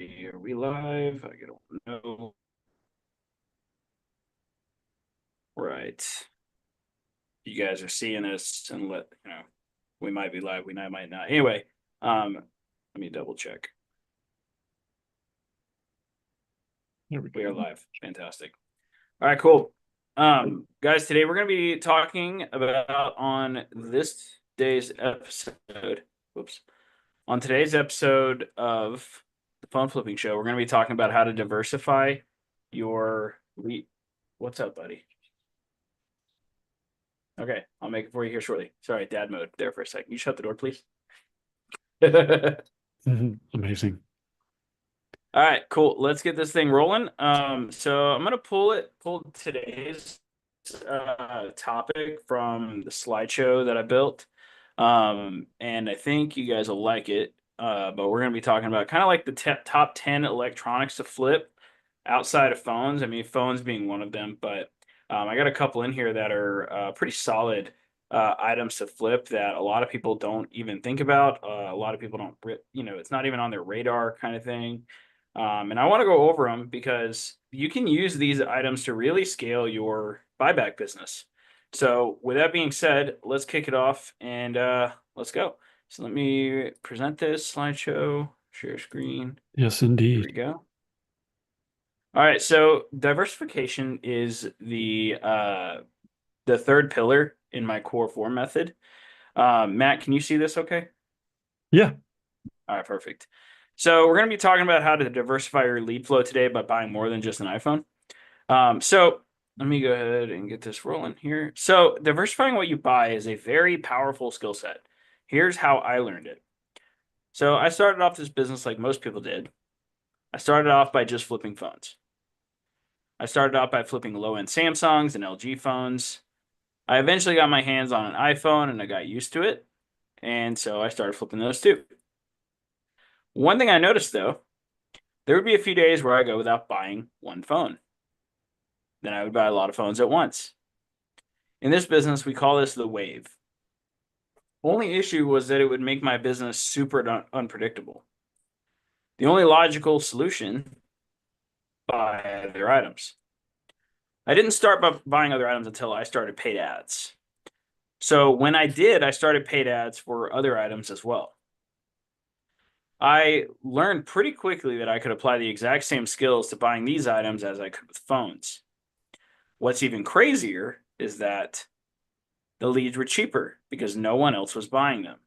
see. Are we live? I don't know. Right. You guys are seeing us and we might be live, we might not. Anyway, let me double check. We are live. Fantastic. All right, cool. Guys, today we're going to be talking about on this day's episode. Whoops. On today's episode of the Phone Flipping Show, we're going to be talking about how to diversify your lead. What's up, buddy? Okay, I'll make it for you here shortly. Sorry, dad mode there for a second. You shut the door, please. Amazing. All right, cool. Let's get this thing rolling. So I'm gonna pull today's topic from the slideshow that I built. And I think you guys will like it. But we're gonna be talking about kind of like the top 10 electronics to flip outside of phones. I mean, phones being one of them, but I got a couple in here that are pretty solid items to flip that a lot of people don't even think about. A lot of people don't, it's not even on their radar kind of thing. And I want to go over them because you can use these items to really scale your buyback business. So with that being said, let's kick it off and let's go. So let me present this slideshow, share screen. Yes, Here indeed. we go. All right, so diversification is the third pillar in my core four method. Matt, can you see this okay? Yeah. All right, perfect. So we're going to be talking about how to diversify your lead flow today by buying more than just an iPhone. So let me go ahead and get this rolling here. So diversifying what you buy is a very powerful skill set. Here's how I learned it. So I started off this business like most people did. I started off by just flipping phones. I started off by flipping low-end Samsungs and LG phones. I eventually got my hands on an iPhone and I got used to it. And so I started flipping those too. One thing I noticed though, there would be a few days where I go without buying one phone. Then I would buy a lot of phones at once. In this business, we call this the wave. Only issue was that it would make my business super unpredictable. The only logical solution, buy other items. I didn't start by buying other items until I started paid ads. So when I did, I started paid ads for other items as well. I learned pretty quickly that I could apply the exact same skills to buying these items as I could with phones. What's even crazier is that the leads were cheaper because no one else was buying them.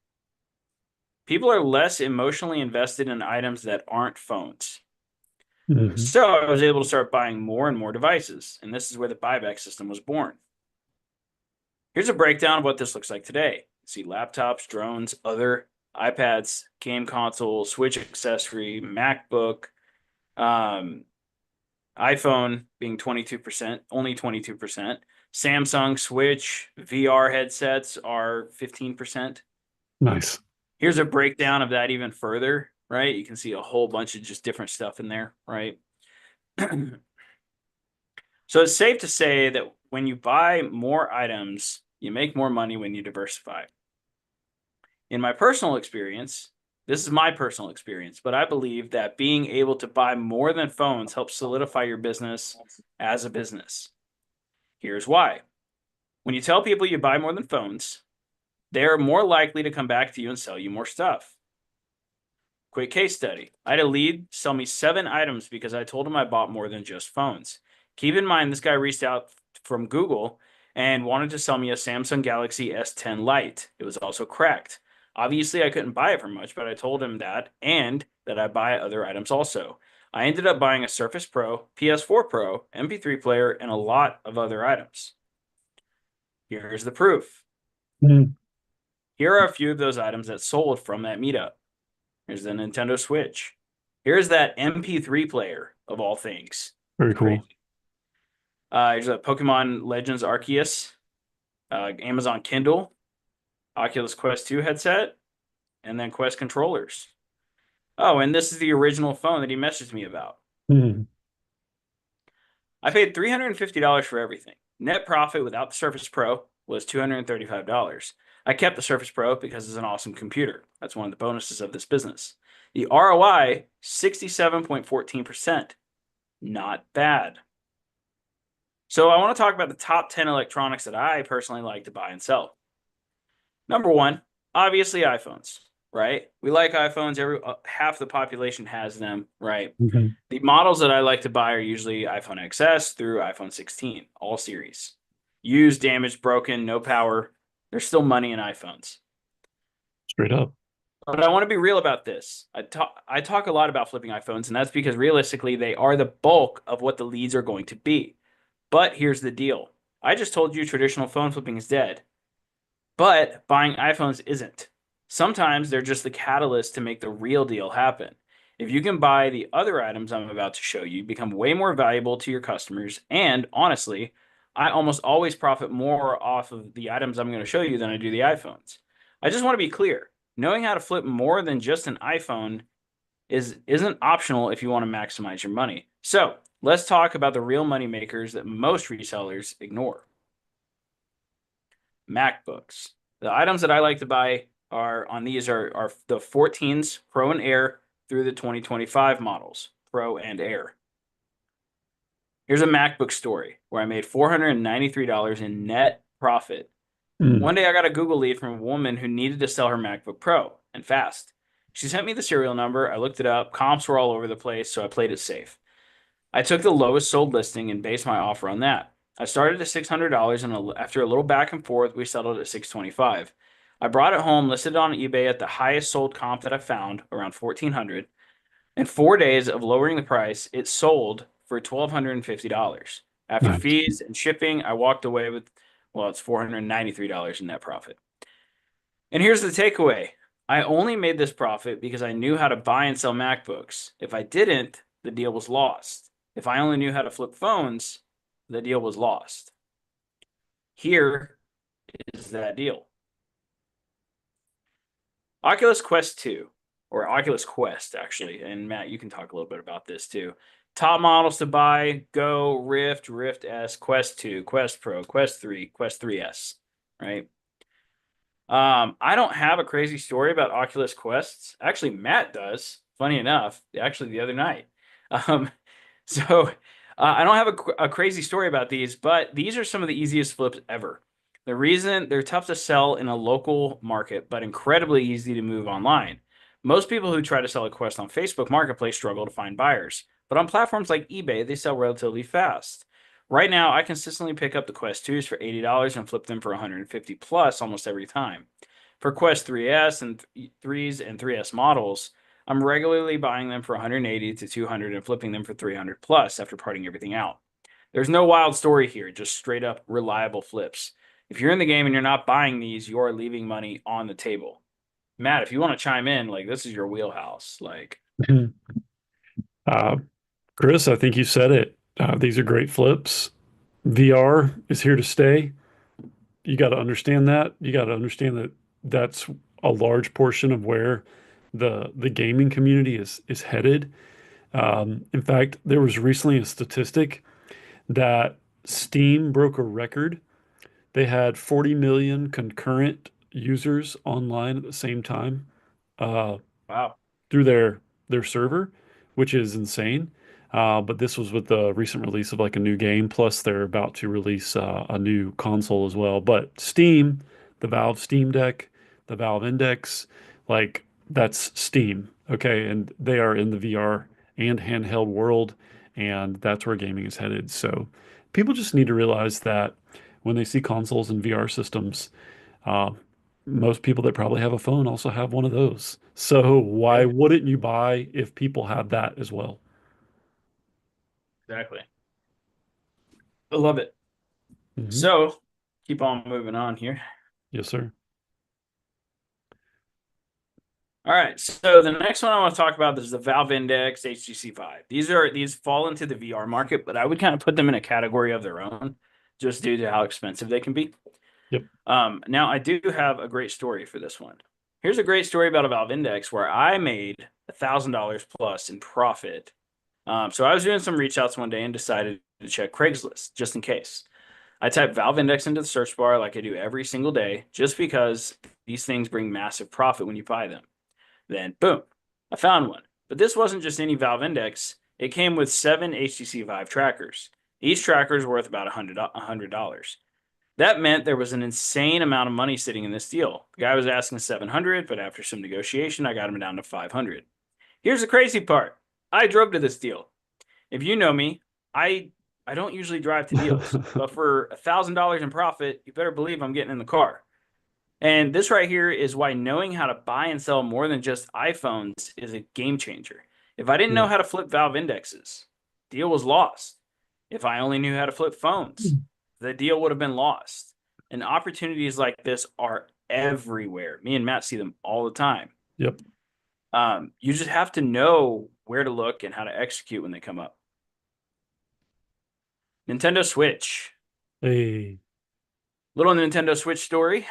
People are less emotionally invested in items that aren't phones. So I was able to start buying more and more devices, and this is where the buyback system was born. Here's a breakdown of what this looks like today. See laptops, drones, other iPads, game console, Switch accessory, MacBook, iPhone being 22%, only 22%. Samsung Switch, VR headsets are 15%. Nice. Here's a breakdown of that even further, right? You can see a whole bunch of just different stuff in there, right? So it's safe to say that when you buy more items, you make more money when you diversify. In my personal experience, this is my personal experience, but I believe that being able to buy more than phones helps solidify your business as a business. Here's why. When you tell people you buy more than phones, they're more likely to come back to you and sell you more stuff. Quick case study. I had a lead sell me 7 items because I told him I bought more than just phones. Keep in mind, this guy reached out from Google and wanted to sell me a Samsung Galaxy S10 Lite. It was also cracked. Obviously, I couldn't buy it for much, but I told him that and that I buy other items also. I ended up buying a Surface Pro, PS4 Pro, MP3 player, and a lot of other items. Here's the proof. Here are a few of those items that sold from that meetup. Here's the Nintendo Switch. Here's that MP3 player of all things. Very cool. Here's a Pokemon Legends Arceus, Amazon Kindle, Oculus Quest 2 headset, and then Quest controllers. Oh, and this is the original phone that he messaged me about. I paid $350 for everything. Net profit without the Surface Pro was $235. I kept the Surface Pro because it's an awesome computer. That's one of the bonuses of this business. The ROI, 67.14%. Not bad. So I want to talk about the top 10 electronics that I personally like to buy and sell. Number one, obviously iPhones, right? We like iPhones. Half the population has them, right? Mhm. The models that I like to buy are usually iPhone XS through iPhone 16, all series. Used, damaged, broken, no power. There's still money in iPhones. Straight up. But I want to be real about this. I talk a lot about flipping iPhones, and that's because realistically, they are the bulk of what the leads are going to be. But here's the deal. I just told you traditional phone flipping is dead. But buying iPhones isn't. Sometimes they're just the catalyst to make the real deal happen. If you can buy the other items I'm about to show you, become way more valuable to your customers. And honestly, I almost always profit more off of the items I'm going to show you than I do the iPhones. I just want to be clear. Knowing how to flip more than just an iPhone isn't optional if you want to maximize your money. So let's talk about the real money makers that most resellers ignore. MacBooks. The items that I like to buy are on these are the 14s Pro and Air through the 2025 models, Pro and Air. Here's a MacBook story where I made $493 in net profit. Mm, One day I got a Google lead from a woman who needed to sell her MacBook Pro and fast. She sent me the serial number. I looked it up. Comps were all over the place, so I played it safe. I took the lowest sold listing and based my offer on that. I started at $600 and after a little back and forth, we settled at $625. I brought it home, listed it on eBay at the highest sold comp that I found, around $1,400. In 4 days of lowering the price, it sold for $1,250. After nice. fees and shipping, I walked away with, well, it's $493 in net profit. And here's the takeaway. I only made this profit because I knew how to buy and sell MacBooks. If I didn't, the deal was lost. If I only knew how to flip phones, the deal was lost. Here is that deal. Oculus Quest 2, or Oculus Quest, actually. And Matt, you can talk a little bit about this too. Top models to buy: Go, Rift, Rift S, Quest 2, Quest Pro, Quest 3, Quest 3S, right? I don't have a crazy story about Oculus Quests. Actually, Matt does. Funny enough, actually the other night. Um, so I don't have a crazy story about these, but these are some of the easiest flips ever. The reason they're tough to sell in a local market, but incredibly easy to move online. Most people who try to sell a Quest on Facebook Marketplace struggle to find buyers, but on platforms like eBay, they sell relatively fast. Right now, I consistently pick up the Quest 2s for $80 and flip them for 150 plus almost every time. For Quest 3S and 3s and 3S models, I'm regularly buying them for 180 to 200 and flipping them for 300 plus after parting everything out. There's no wild story here, just straight up reliable flips. If you're in the game and you're not buying these, you're leaving money on the table. Matt, if you want to chime in, like this is your wheelhouse. Like, Mhm. Uh, Chris, I think you said it. These are great flips. VR is here to stay. You got to understand that. You got to understand that that's a large portion of where the gaming community is headed. In fact, there was recently a statistic that Steam broke a record. They had 40 million concurrent users online at the same time. Uh, wow. through their server, which is insane. But this was with the recent release of like a new game. Plus, they're about to release a new console as well. But Steam, the Valve Steam Deck, the Valve Index, like that's Steam. Okay, and they are in the VR and handheld world, and that's where gaming is headed. So people just need to realize that when they see consoles and VR systems, uh, most people that probably have a phone also have one of those. So why Yeah, wouldn't you buy if people have that as well? exactly. I love it. Hmm. So keep on moving on here. Yes, sir. All right, so the next one I want to talk about is the Valve Index HTC 5. These fall into the VR market, but I would kind of put them in a category of their own, just due to how expensive they can be. Yep. Now I do have a great story for this one. Here's a great story about a Valve Index where I made $1,000 plus in profit. So I was doing some reach outs one day and decided to check Craigslist just in case. I typed Valve Index into the search bar like I do every single day, just because these things bring massive profit when you buy them. Then boom. I found one, but this wasn't just any Valve Index. It came with 7 HTC Vive trackers. Each tracker is worth about $100. That meant there was an insane amount of money sitting in this deal. The guy was asking 700, but after some negotiation, I got him down to 500. Here's the crazy part. I drove to this deal. If you know me, I I don't usually drive to deals, but for $1,000 in profit, you better believe I'm getting in the car. And this right here is why knowing how to buy and sell more than just iPhones is a game changer. If I didn't know Yeah. how to flip valve indexes, deal was lost. If I only knew how to flip phones, the deal would have been lost. And opportunities like this are everywhere. Me and Matt see them all the time. Yep. You just have to know where to look and how to execute when they come up. Nintendo Switch. Hey. Little Nintendo Switch story.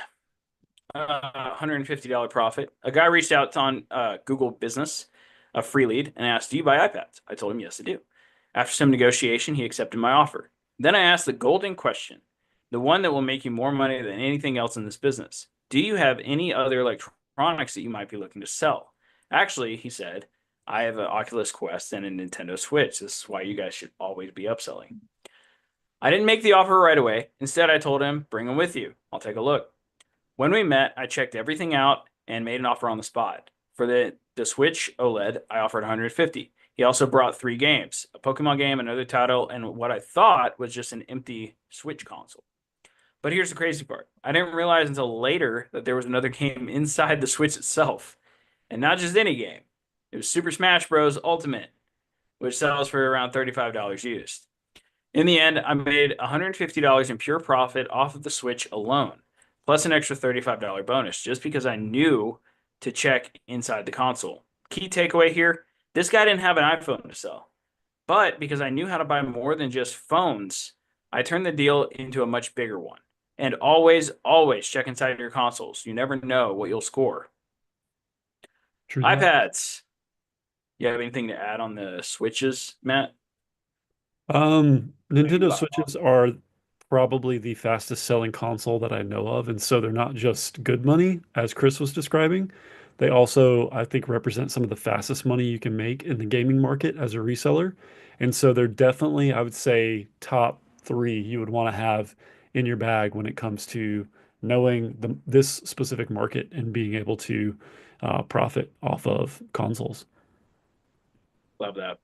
$150 profit. A guy reached out on Google Business, a free lead, and asked, "Do you buy iPads?" I told him, "Yes, I do." After some negotiation, he accepted my offer. Then I asked the golden question, the one that will make you more money than anything else in this business. Do you have any other electronics that you might be looking to sell? Actually, he said, I have an Oculus Quest and a Nintendo Switch. This is why you guys should always be upselling. I didn't make the offer right away. Instead, I told him, bring them with you. I'll take a look. When we met, I checked everything out and made an offer on the spot. For the Switch OLED, I offered 150. He also brought 3 games, a Pokemon game, another title, and what I thought was just an empty Switch console. But here's the crazy part. I didn't realize until later that there was another game inside the Switch itself. And not just any game. It was Super Smash Bros. Ultimate, which sells for around $35 used. In the end, I made $150 in pure profit off of the Switch alone, plus an extra $35 bonus, just because I knew to check inside the console. Key takeaway here, this guy didn't have an iPhone to sell. But because I knew how to buy more than just phones, I turned the deal into a much bigger one. And always, always check inside your consoles. You never know what you'll score. True that. iPads. You have anything to add on the Switches, Matt? I know you Nintendo bought them all. Switches are probably the fastest selling console that I know of, and so they're not just good money, as Chris was describing. They also, I think, represent some of the fastest money you can make in the gaming market as a reseller. And so they're definitely, I would say, top three you would want to have in your bag when it comes to knowing this specific market and being able to profit off of consoles. Love that.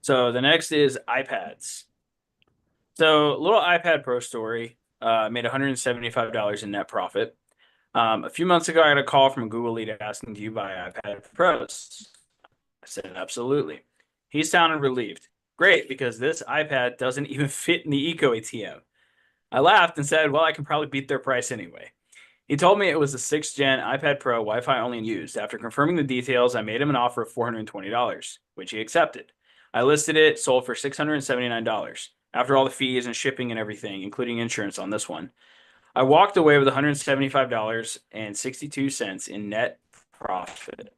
So the next is iPads. So little iPad Pro story. Made $175 in net profit. A few months ago, I got a call from a Google lead asking, "Do you buy iPad Pros?" I said, "Absolutely." He sounded relieved. Great, because this iPad doesn't even fit in the Eco ATM. I laughed and said, "Well, I can probably beat their price anyway." He told me it was a 6th gen iPad Pro, Wi-Fi only and used. After confirming the details, I made him an offer of $420, which he accepted. I listed it, sold for $679. After all the fees and shipping and everything, including insurance on this one, I walked away with $175.62 in net profit.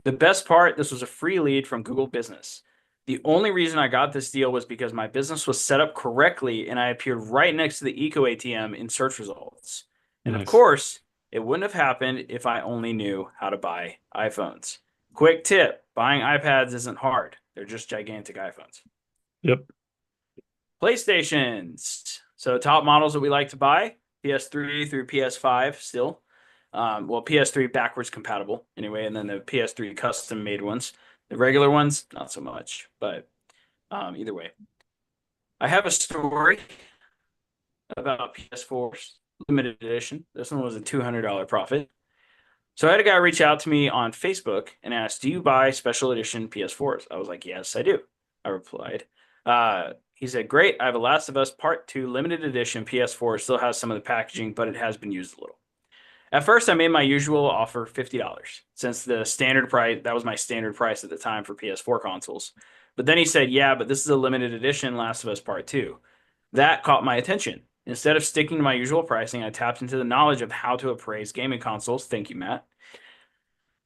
The best part, this was a free lead from Google Business. The only reason I got this deal was because my business was set up correctly and I appeared right next to the Eco ATM in search results. And of Nice. course, it wouldn't have happened if I only knew how to buy iPhones. Quick tip, buying iPads isn't hard. They're just gigantic iPhones. Yep. PlayStations. So top models that we like to buy, PS3 through PS5 still. Well, PS3 backwards compatible anyway, and then the PS3 custom made ones. The regular ones, not so much, but either way. I have a story about PS4's limited edition. This one was a $200 profit. So I had a guy reach out to me on Facebook and ask, "Do you buy special edition PS4s?" I was like, "Yes, I do." I replied. He said, "Great. I have a Last of Us Part 2 limited edition PS4. It still has some of the packaging, but it has been used a little." At first, I made my usual offer, $50, since the standard price, that was my standard price at the time for PS4 consoles. But then he said, "Yeah, but this is a limited edition Last of Us Part 2. That caught my attention. Instead of sticking to my usual pricing, I tapped into the knowledge of how to appraise gaming consoles. Thank you, Matt.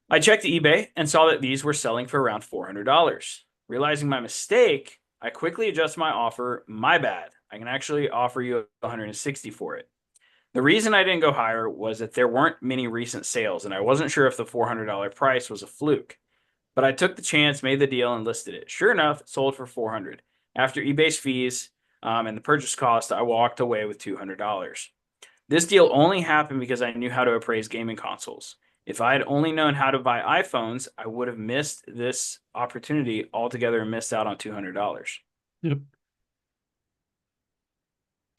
I checked eBay and saw that these were selling for around $400. Realizing my mistake, I quickly adjusted my offer. My bad. I can actually offer you 160 for it. The reason I didn't go higher was that there weren't many recent sales, and I wasn't sure if the $400 price was a fluke. But I took the chance, made the deal, and listed it. Sure enough, it sold for 400. After eBay's fees and the purchase cost, I walked away with $200. This deal only happened because I knew how to appraise gaming consoles. If I had only known how to buy iPhones, I would have missed this opportunity altogether and missed out on $200. Yep.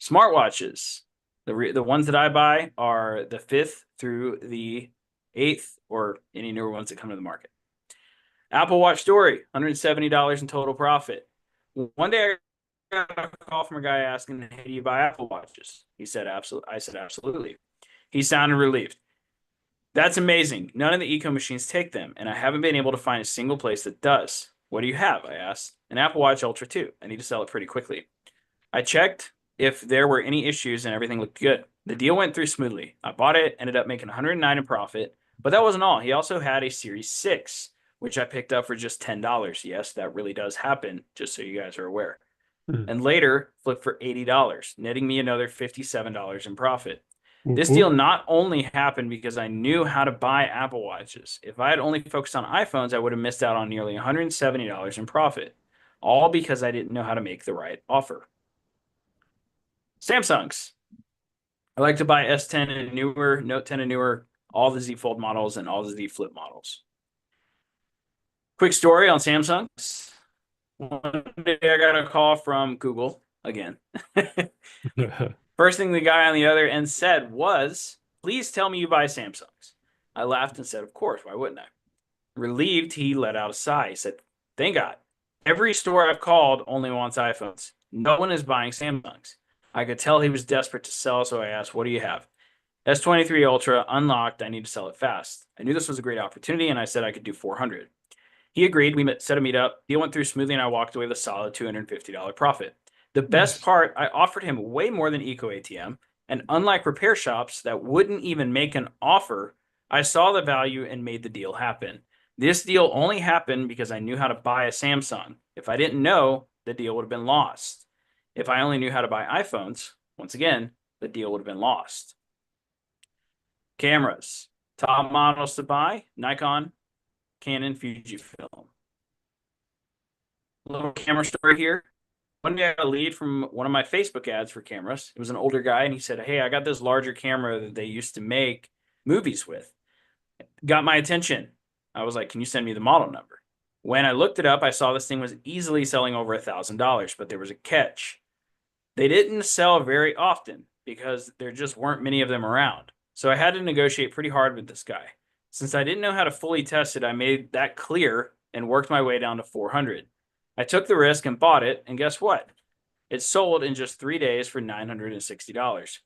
Smartwatches. The ones that I buy are the 5th through the 8th or any newer ones that come to the market. Apple Watch story, $170 in total profit. One day I got a call from a guy asking, "Hey, do you buy Apple Watches?" He said, "Absolutely." I said, "Absolutely." He sounded relieved. "That's amazing. None of the eco machines take them, and I haven't been able to find a single place that does. What do you have?" I asked. "An Apple Watch Ultra 2. I need to sell it pretty quickly." I checked if there were any issues and everything looked good. The deal went through smoothly. I bought it, ended up making 109 in profit, but that wasn't all. He also had a Series 6, which I picked up for just $10. Yes, that really does happen, just so you guys are aware. Mm. And later flipped for $80, netting me another $57 in profit. Whoop, This deal whoop. not only happened because I knew how to buy Apple Watches. If I had only focused on iPhones, I would have missed out on nearly $170 in profit, all because I didn't know how to make the right offer. Samsungs. I like to buy S10 and newer, Note 10 and newer, all the Z Fold models and all the Z Flip models. Quick story on Samsungs. One day I got a call from Google again. First thing the guy on the other end said was, "Please tell me you buy Samsungs." I laughed and said, "Of course, why wouldn't I?" Relieved, he let out a sigh. He said, "Thank God. Every store I've called only wants iPhones. No one is buying Samsungs." I could tell he was desperate to sell, so I asked, "What do you have?" "S23 Ultra, unlocked. I need to sell it fast." I knew this was a great opportunity, and I said I could do 400. He agreed. We set a meetup. Deal went through smoothly, and I walked away with a solid $250 profit. The best Nice. part, I offered him way more than Eco ATM, and unlike repair shops that wouldn't even make an offer, I saw the value and made the deal happen. This deal only happened because I knew how to buy a Samsung. If I didn't know, the deal would have been lost. If I only knew how to buy iPhones, once again, the deal would have been lost. Cameras. Top models to buy: Nikon, Canon, Fujifilm. A little camera story here. One day I got a lead from one of my Facebook ads for cameras. It was an older guy, and he said, "Hey, I got this larger camera that they used to make movies with." Got my attention. I was like, "Can you send me the model number?" When I looked it up, I saw this thing was easily selling over $1,000, but there was a catch. They didn't sell very often because there just weren't many of them around. So I had to negotiate pretty hard with this guy. Since I didn't know how to fully test it, I made that clear and worked my way down to 400. I took the risk and bought it, and guess what? It sold in just 3 days for $960.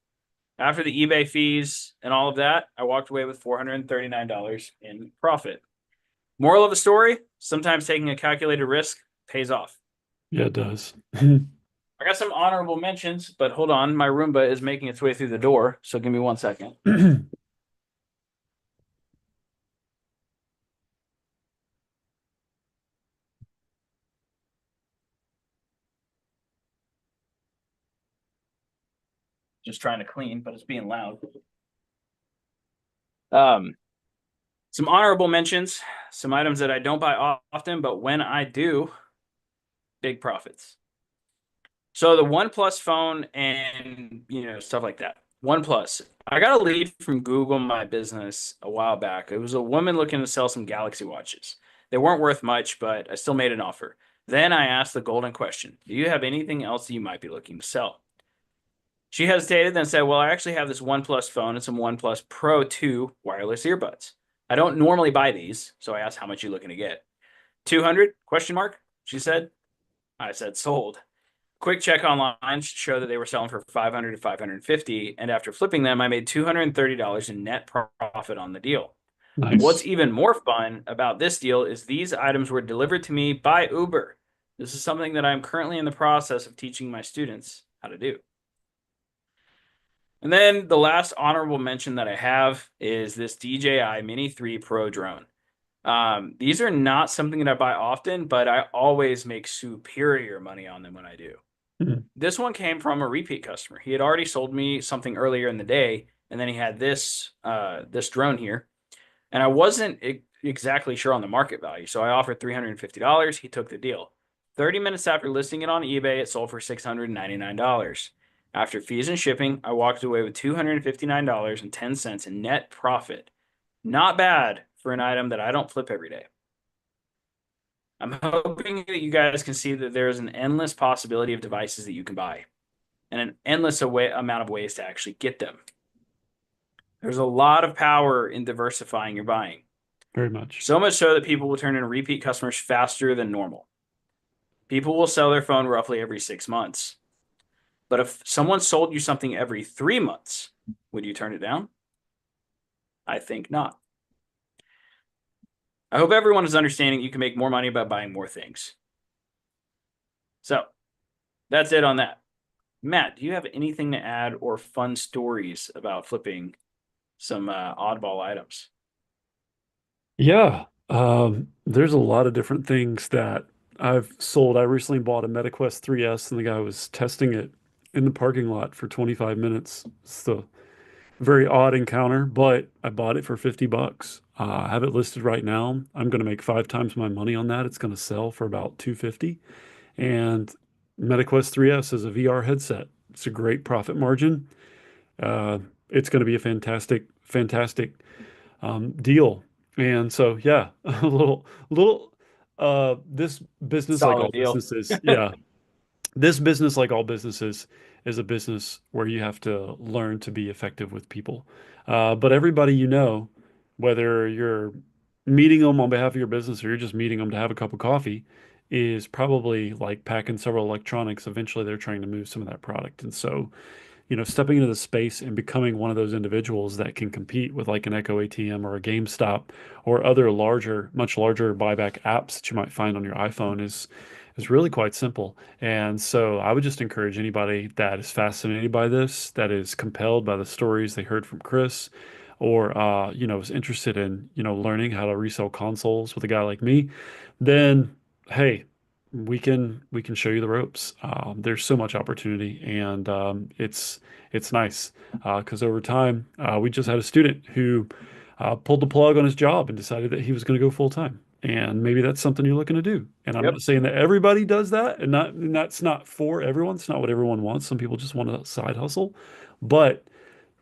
After the eBay fees and all of that, I walked away with $439 in profit. Moral of the story: sometimes taking a calculated risk pays off. Yeah, it does. I got some honorable mentions, but hold on. My Roomba is making its way through the door, so give me 1 second. Just trying to clean, but it's being loud. Um, some honorable mentions, some items that I don't buy often, but when I do, big profits. So the OnePlus phone and stuff like that. OnePlus. I got a lead from Google My Business a while back. It was a woman looking to sell some Galaxy watches. They weren't worth much, but I still made an offer. Then I asked the golden question: "Do you have anything else that you might be looking to sell?" She hesitated, then said, "Well, I actually have this OnePlus phone and some OnePlus Pro 2 wireless earbuds. I don't normally buy these, so I asked, how much are you looking to get?" 200 question mark, she said. I said, "Sold." Quick check online showed that they were selling for 500 to 550, and after flipping them, I made $230 in net profit on the deal. What's Nice. even more fun about this deal is these items were delivered to me by Uber. This is something that I'm currently in the process of teaching my students how to do. And then the last honorable mention that I have is this DJI Mini 3 Pro drone. These are not something that I buy often, but I always make superior money on them when I do. Mhm. This one came from a repeat customer. He had already sold me something earlier in the day, and then he had this drone here, and I wasn't exactly sure on the market value, so I offered $350. He took the deal. 30 minutes after listing it on eBay, it sold for $699. After fees and shipping, I walked away with $259.10 in net profit. Not bad for an item that I don't flip every day. I'm hoping that you guys can see that there is an endless possibility of devices that you can buy and an endless amount of ways to actually get them. There's a lot of power in diversifying your buying. Very much. So much so that people will turn in repeat customers faster than normal. People will sell their phone roughly every 6 months. But if someone sold you something every 3 months, would you turn it down? I think not. I hope everyone is understanding you can make more money by buying more things. So that's it on that. Matt, do you have anything to add or fun stories about flipping some oddball items? Yeah, there's a lot of different things that I've sold. I recently bought a MetaQuest 3S, and the guy was testing it in the parking lot for 25 minutes. It's a very odd encounter, but I bought it for 50 bucks. I have it listed right now. I'm going to make 5 times my money on that. It's going to sell for about 250. And MetaQuest 3S is a VR headset. It's a great profit margin. Uh, it's going to be a fantastic deal. And so, yeah, this business, like all Solid deal. businesses, yeah, this business, like all businesses, is a business where you have to learn to be effective with people. But everybody you know, whether you're meeting them on behalf of your business or you're just meeting them to have a cup of coffee, is probably like packing several electronics. Eventually, they're trying to move some of that product. And so, stepping into the space and becoming one of those individuals that can compete with like an Echo ATM or a GameStop or other much larger buyback apps that you might find on your iPhone is really quite simple. And so I would just encourage anybody that is fascinated by this, that is compelled by the stories they heard from Chris, or is interested in, learning how to resell consoles with a guy like me, then hey, we can show you the ropes. There's so much opportunity, and it's nice because over time we just had a student who pulled the plug on his job and decided that he was going to go full time. And maybe that's something you're looking to do. And I'm Yep. not saying that everybody does that, and that's not for everyone. It's not what everyone wants. Some people just want a side hustle, but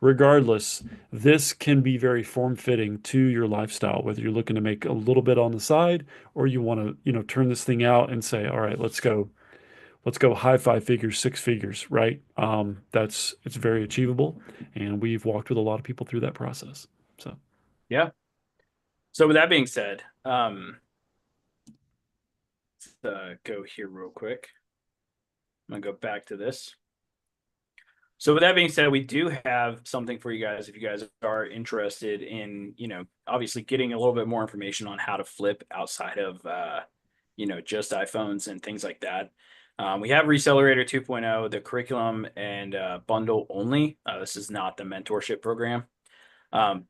regardless, this can be very form-fitting to your lifestyle, whether you're looking to make a little bit on the side or you want to, turn this thing out and say, all right, let's go high 5 figures, 6 figures, right? It's very achievable, and we've walked with a lot of people through that process. So, Yeah. So with that being said, let's go here real quick. I'm gonna go back to this. So with that being said, we do have something for you guys if you guys are interested in, obviously getting a little bit more information on how to flip outside of, just iPhones and things like that. We have Recelerator 2.0, the curriculum and bundle only. This is not the mentorship program.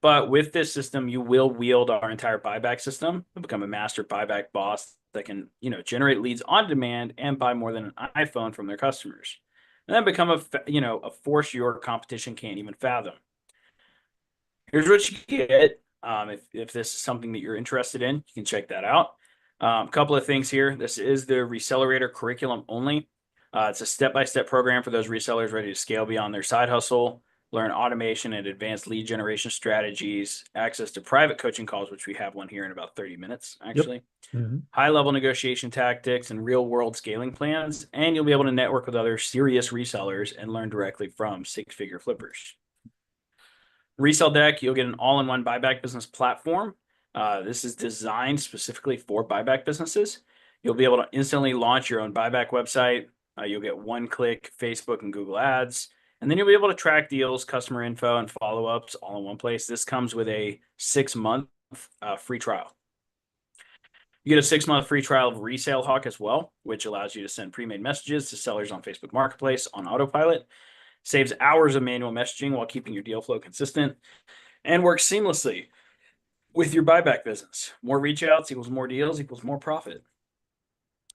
But with this system, you will wield our entire buyback system and become a master buyback boss that can, generate leads on demand and buy more than an iPhone from their customers. And then become a force your competition can't even fathom. Here's what you get. If this is something that you're interested in, you can check that out. A couple of things here. This is the Recelerator curriculum only. It's a step-by-step program for those resellers ready to scale beyond their side hustle, learn automation and advanced lead generation strategies, access to private coaching calls, which we have one here in about 30 minutes, yep. actually, Hmm. high-level negotiation tactics and real-world scaling plans, and you'll be able to network with other serious resellers and learn directly from six-figure flippers. Resell Deck, you'll get an all-in-one buyback business platform. This is designed specifically for buyback businesses. You'll be able to instantly launch your own buyback website. You'll get one-click Facebook and Google ads, and then you'll be able to track deals, customer info, and follow-ups all in one place. This comes with a 6-month free trial. You get a 6-month free trial of Resale Hawk as well, which allows you to send pre-made messages to sellers on Facebook Marketplace on autopilot. Saves hours of manual messaging while keeping your deal flow consistent and works seamlessly with your buyback business. More reach outs equals more deals equals more profit.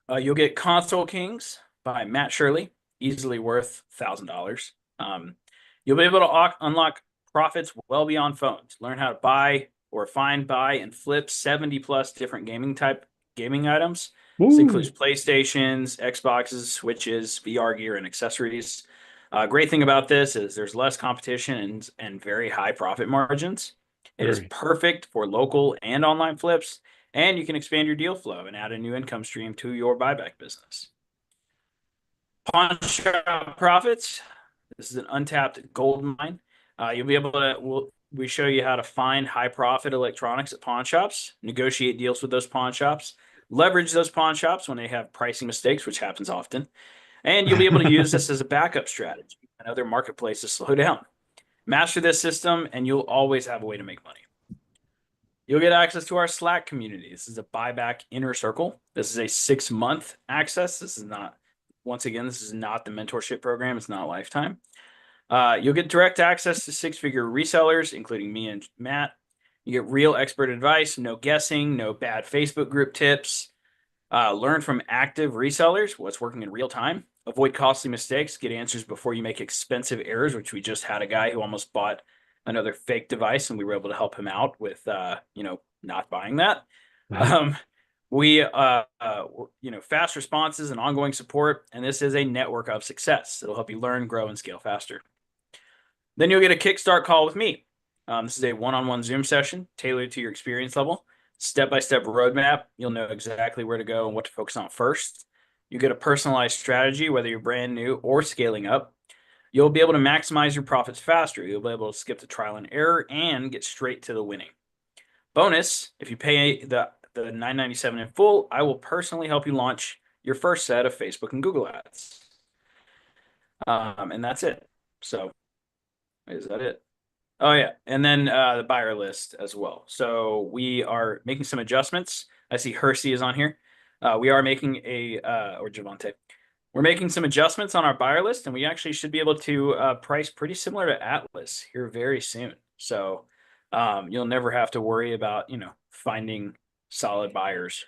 You'll get Console Kings by Matt Shirley. easily worth $1,000. You'll be able to unlock profits well beyond phones. Learn how to buy or find, buy, and flip 70 plus different gaming items. This includes Woo! PlayStations, Xboxes, Switches, VR gear, and accessories. Great thing about this is there's less competition and very high profit margins. It is Very. perfect for local and online flips, and you can expand your deal flow and add a new income stream to your buyback business. Pawn shop profits. This is an untapped gold mine. You'll be able to, we show you how to find high profit electronics at pawn shops, negotiate deals with those pawn shops, leverage those pawn shops when they have pricing mistakes, which happens often. And you'll be able to use this as a backup strategy when other marketplaces slow down. Master this system, and you'll always have a way to make money. You'll get access to our Slack community. This is a buyback inner circle. This is a 6-month access. This is not, once again, this is not the mentorship program. It's not lifetime. You'll get direct access to 6-figure resellers, including me and Matt. You get real expert advice, no guessing, no bad Facebook group tips. Learn from active resellers, what's working in real time. Avoid costly mistakes. Get answers before you make expensive errors, which we just had a guy who almost bought another fake device, and we were able to help him out with, not buying that. Um, we, fast responses and ongoing support, and this is a network of success. It'll help you learn, grow, and scale faster. Then you'll get a kickstart call with me. This is a one-on-one Zoom session tailored to your experience level. Step-by-step roadmap. You'll know exactly where to go and what to focus on first. You get a personalized strategy, whether you're brand new or scaling up. You'll be able to maximize your profits faster. You'll be able to skip the trial and error and get straight to the winning. Bonus, if you pay the $9.97 in full, I will personally help you launch your first set of Facebook and Google ads. And that's it. So is that it? Oh yeah, and then the buyer list as well. So we are making some adjustments. I see Hersey is on here. We are making or Javante. We're making some adjustments on our buyer list, and we actually should be able to price pretty similar to Atlas here very soon. So you'll never have to worry about, finding solid buyers.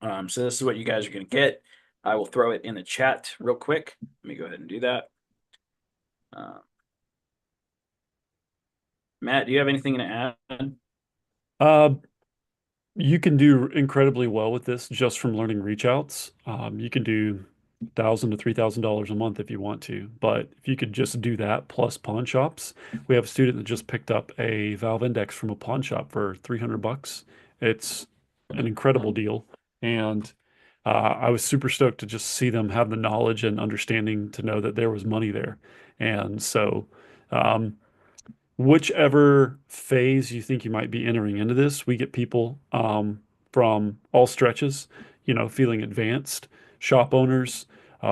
So this is what you guys are going to get. I will throw it in the chat real quick. Let me go ahead and do that. Matt, do you have anything to add? Uh, you can do incredibly well with this just from learning reach outs. You can do $1,000 to $3,000 a month if you want to, but if you could just do that plus pawn shops, we have a student that just picked up a Valve Index from a pawn shop for $300. It's an incredible deal, and I was super stoked to just see them have the knowledge and understanding to know that there was money there, and so. Um, Whichever phase you think you might be entering into this, we get people from all stretches, feeling advanced, shop owners,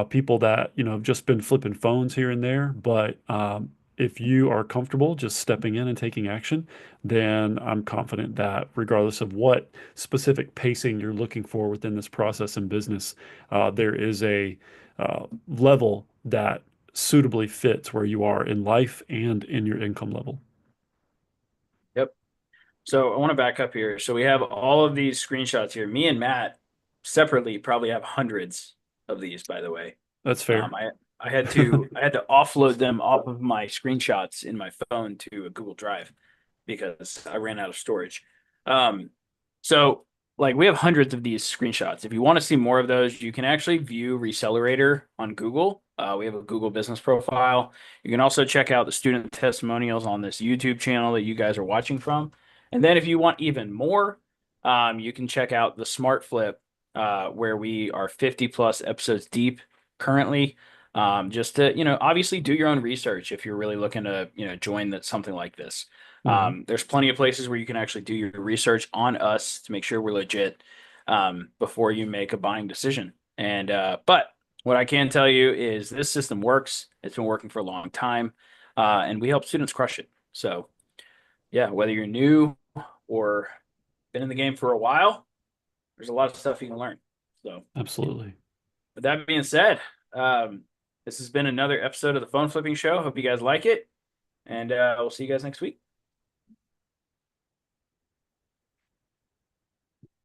people that, have just been flipping phones here and there. But if you are comfortable just stepping in and taking action, then I'm confident that regardless of what specific pacing you're looking for within this process in business, there is a level that suitably fits where you are in life and in your income level. Yep. So I want to back up here. So we have all of these screenshots here. Me and Matt separately probably have hundreds of these, by the way. That's Um, fair. I I had to offload them off of my screenshots in my phone to a Google Drive because I ran out of storage. Um, so like we have hundreds of these screenshots. If you want to see more of those, you can actually view Recelerator on Google. We have a Google business profile. You can also check out the student testimonials on this YouTube channel that you guys are watching from. And then if you want even more, you can check out the Smart Flip, where we are 50 plus episodes deep currently. Just to, obviously do your own research if you're really looking to, join something like this. Mhm. There's plenty of places where you can actually do your research on us to make sure we're legit before you make a buying decision. And but what I can tell you is this system works. It's been working for a long time, and we help students crush it. So yeah, whether you're new or been in the game for a while, there's a lot of stuff you can learn. So Absolutely. with that being said, this has been another episode of the Phone Flipping Show. Hope you guys like it, and we'll see you guys next week.